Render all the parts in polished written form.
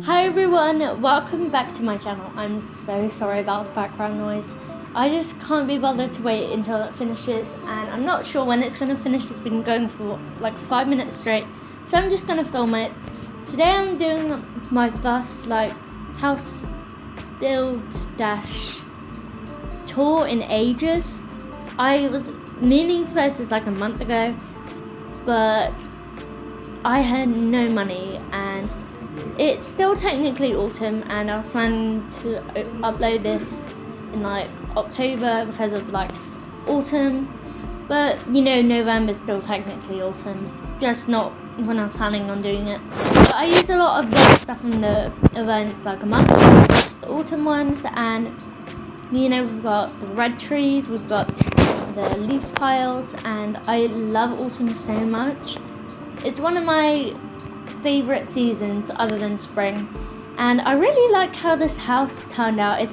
Hi everyone, welcome back to my channel. I'm so sorry about the background noise. I just can't be bothered to wait until it finishes, and I'm not sure when it's going to finish. It's been going for like 5 minutes straight, so I'm just going to film it. Today I'm doing my first house build dash tour in ages. I was meaning to post this like a month ago, but I had no money, and it's still technically autumn, and I was planning to upload this in October because of autumn, but November's still technically autumn, just not when I was planning on doing it. But I used a lot of the stuff from the events, like a month ago, the autumn ones, and we've got the red trees, we've got the leaf piles, and I love autumn so much. It's one of my favorite seasons other than spring, and I really like how this house turned out. It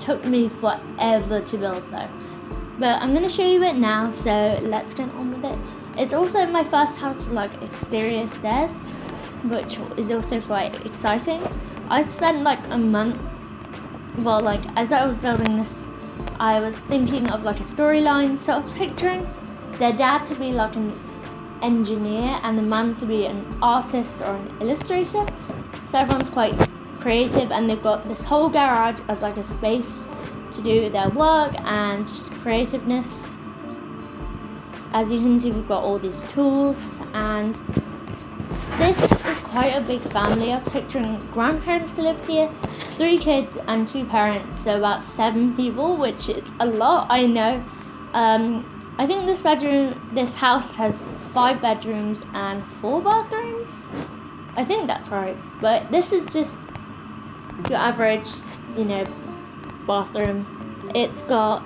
took me forever to build though, but I'm going to show you it now, so let's get on with it. It's also my first house with exterior stairs, which is also quite exciting. I spent a month, as I was building this, I was thinking of a storyline, so I was picturing their dad to be an engineer and the mum to be an artist or an illustrator, so everyone's quite creative, and they've got this whole garage as a space to do their work and just creativeness. As you can see, we've got all these tools, and this is quite a big family. I was picturing grandparents to live here, 3 kids and 2 parents, so about 7 people, which is a lot, I know. I think this house has 5 bedrooms and 4 bathrooms. I think that's right. But this is just your average, bathroom. It's got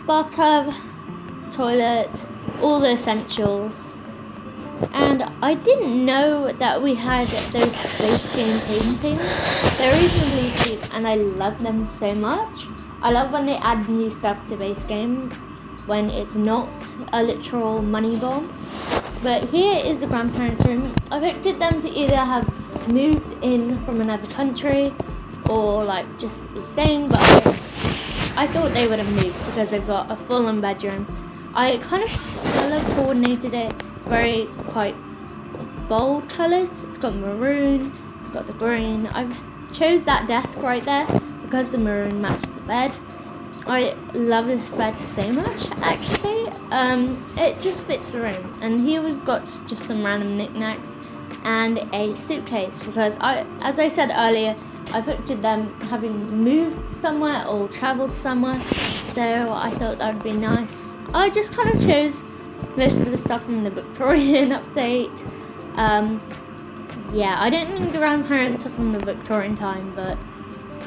bathtub, toilet, all the essentials. And I didn't know that we had those base game paintings. They're reasonably cheap, and I love them so much. I love when they add new stuff to base game, when it's not a literal money bomb. But here is the grandparents' room. I pictured them to either have moved in from another country or just be staying, but I thought they would have moved because they've got a full-on bedroom. I kind of color coordinated it. It's very quite bold colors. It's got maroon, it's got the green. I chose that desk right there because the maroon matched the bed. I love this bed so much, actually. It just fits the room. And here we've got just some random knickknacks and a suitcase, because as I said earlier, I pictured them having moved somewhere or travelled somewhere, so I thought that would be nice. I just kind of chose most of the stuff from the Victorian update. Yeah, I don't think the grandparents are from the Victorian time, but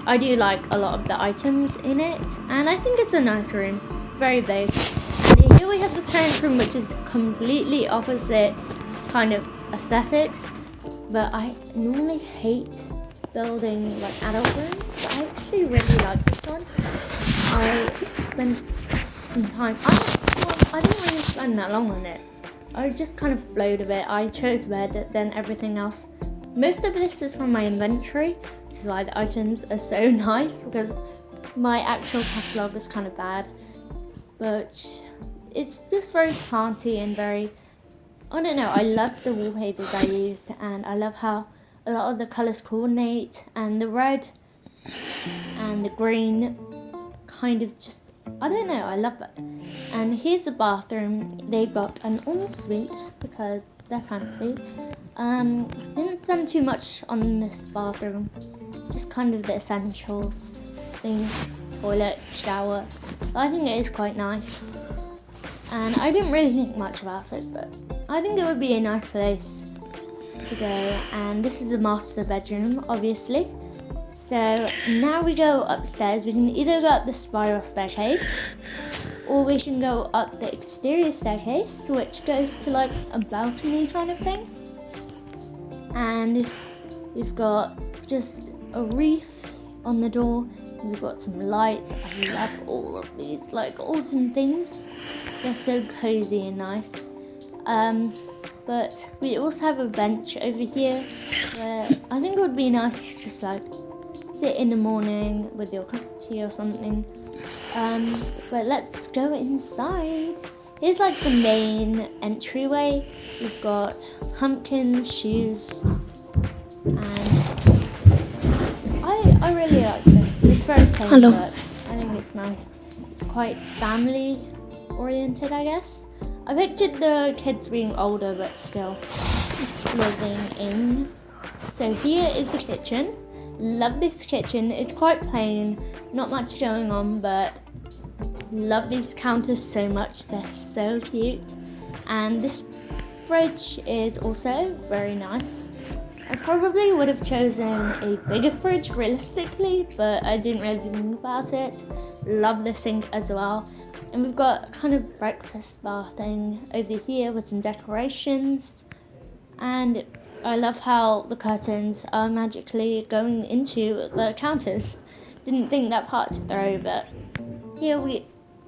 I do like a lot of the items in it, and I think it's a nice room, very big. And here we have the parents' room, which is completely opposite kind of aesthetics, but I normally hate building adult rooms. I actually really like this one. I spent some time, I didn't really spend that long on it. I just kind of flowed a bit. I chose bed, then everything else. Most of this is from my inventory, which is why the items are so nice, because my actual catalogue is kind of bad. But it's just very planty and very, I don't know, I love the wallpapers I used, and I love how a lot of the colours coordinate, and the red and the green kind of just, I don't know, I love it. And here's the bathroom. They got an ensuite because they're fancy. Didn't spend too much on this bathroom, just kind of the essentials, things, toilet, shower. But I think it is quite nice, and I didn't really think much about it, but I think it would be a nice place to go. And this is the master bedroom, obviously. So now we go upstairs. We can either go up the spiral staircase, or we can go up the exterior staircase, which goes to a balcony kind of thing. And we've got just a wreath on the door. We've got some lights. I love all of these autumn things. They're so cozy and nice. But we also have a bench over here where I think it would be nice to just like sit in the morning with your cup of tea or something. But let's go inside. Here's like the main entryway. We've got pumpkins, shoes, and I really like this. It's very plain, Hello. but I think it's nice. It's quite family oriented, I guess. I pictured the kids being older, but still living in. So here is the kitchen. Love this kitchen. It's quite plain, not much going on, but love these counters so much. They're so cute. And this fridge is also very nice. I probably would have chosen a bigger fridge realistically, but I didn't really think about it. Love the sink as well. And we've got kind of breakfast bar thing over here with some decorations. And I love how the curtains are magically going into the counters. Didn't think that part through, but here we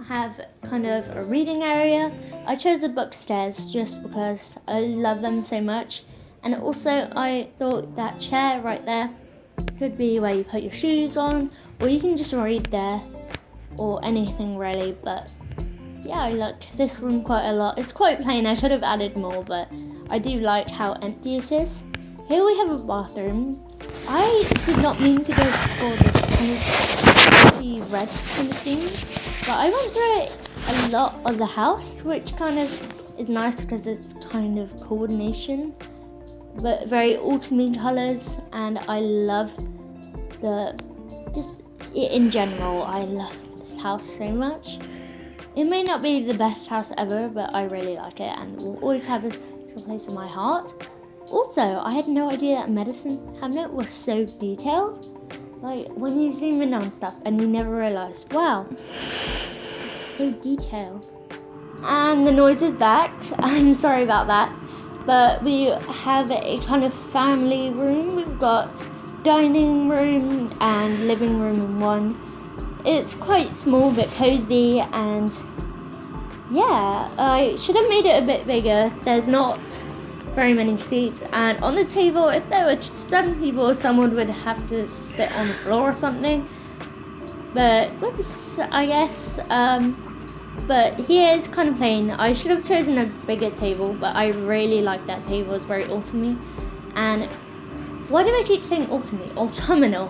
have kind of a reading area. I chose the bookstairs just because I love them so much. And also I thought that chair right there could be where you put your shoes on, or you can just read there, or anything really. But yeah, I like this room quite a lot. It's quite plain. I could have added more, but I do like how empty it is. Here we have a bathroom. I did not mean to go for this kind of red kind of theme, but I went through it a lot of the house, which kind of is nice because it's kind of coordination, but very autumny colours. And I love in general, I love this house so much. It may not be the best house ever, but I really like it and will always have a special place in my heart. Also, I had no idea that medicine cabinet was so detailed. Like, when you zoom in on stuff and you never realise, wow, it's so detailed. And the noise is back. I'm sorry about that. But we have a kind of family room. We've got dining room and living room in one. It's quite small but cozy, and yeah, I should have made it a bit bigger. There's not very many seats, and on the table, if there were just 7 people, someone would have to sit on the floor or something. But whoops, I guess. But here is kind of plain. I should have chosen a bigger table, but I really like that table. It's very autumny. And why do I keep saying autumny? Autumnal.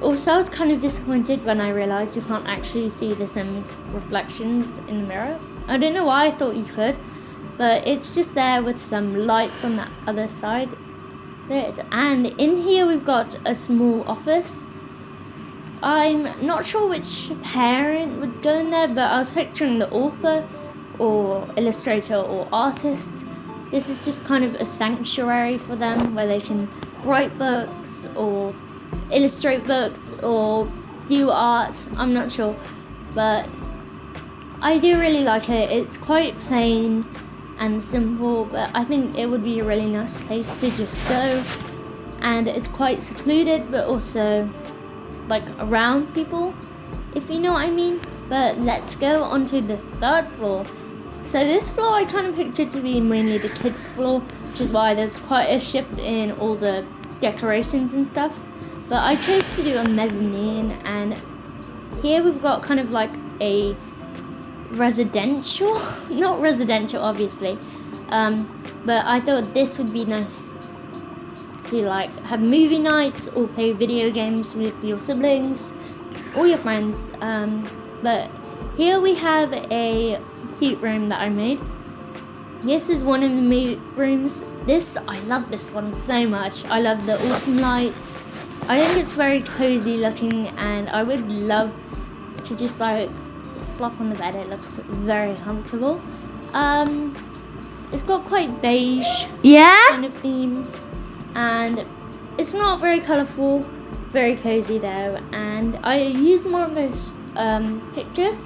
Also, I was kind of disappointed when I realised you can't actually see the Sims reflections in the mirror. I don't know why I thought you could, but it's just there with some lights on the other side. And in here we've got a small office. I'm not sure which parent would go in there, but I was picturing the author or illustrator or artist. This is just kind of a sanctuary for them where they can write books or illustrate books or do art. I'm not sure, but I do really like it. It's quite plain and simple, but I think it would be a really nice place to just go. And it's quite secluded, but also like around people, if you know what I mean. But let's go onto the 3rd floor. So this floor I kind of pictured to be mainly the kids' floor, which is why there's quite a shift in all the decorations and stuff. But I chose to do a mezzanine, and here we've got kind of like a residential, not residential obviously, but I thought this would be nice to like have movie nights or play video games with your siblings or your friends. But here we have a heat room that I made. This is one of the rooms. I love this one so much. I love the autumn lights. I think it's very cozy looking, and I would love to just like flop on the bed. It looks very comfortable. It's got quite beige kind of themes, and it's not very colourful, very cozy though. And I used more of those pictures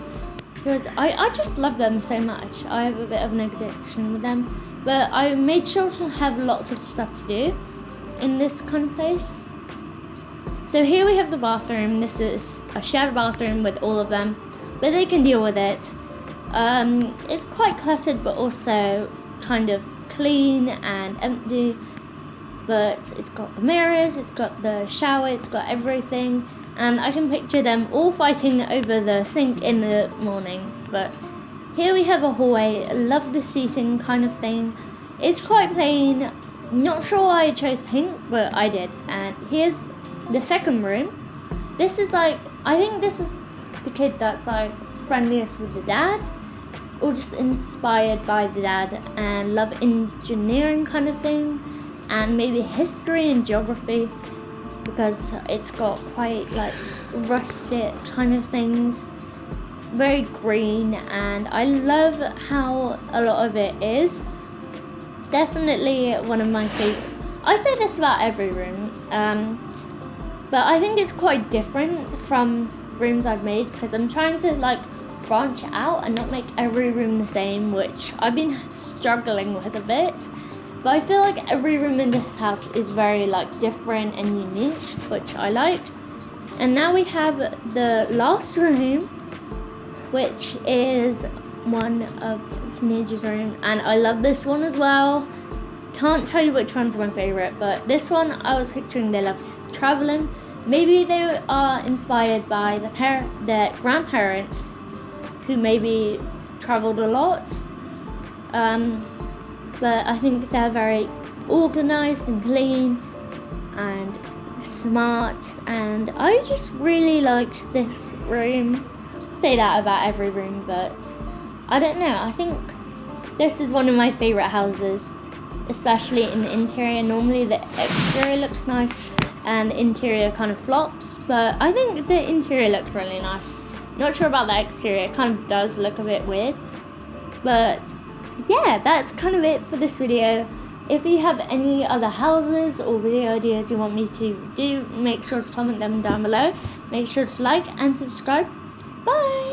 because I just love them so much. I have a bit of an addiction with them, but I made sure to have lots of stuff to do in this kind of place. So here we have the bathroom. This is a shared bathroom with all of them, but they can deal with it. It's quite cluttered, but also kind of clean and empty, but it's got the mirrors, it's got the shower, it's got everything, and I can picture them all fighting over the sink in the morning. But here we have a hallway. Love the seating kind of thing. It's quite plain. Not sure why I chose pink, but I did. And here's the second room. This is like, I think this is the kid that's like friendliest with the dad, or just inspired by the dad, and love engineering kind of thing, and maybe history and geography, because it's got quite like rustic kind of things, very green, and I love how a lot of it is. Definitely one of my favorite. I say this about every room, but I think it's quite different from rooms I've made, because I'm trying to like branch out and not make every room the same, which I've been struggling with a bit. But I feel like every room in this house is very like different and unique, which I like. And now we have the last room, which is one of teenager's room, and I love this one as well. Can't tell you which one's my favorite, but this one I was picturing they love traveling. Maybe they are inspired by their grandparents, who maybe traveled a lot. But I think they're very organized and clean and smart, and I just really like this room. Say that about every room, but I don't know. I think this is one of my favorite houses, especially in the interior. Normally the exterior looks nice and the interior kind of flops, but I think the interior looks really nice. Not sure about the exterior, it kind of does look a bit weird. But yeah, that's kind of it for this video. If you have any other houses or video ideas you want me to do, make sure to comment them down below. Make sure to like and subscribe. Bye!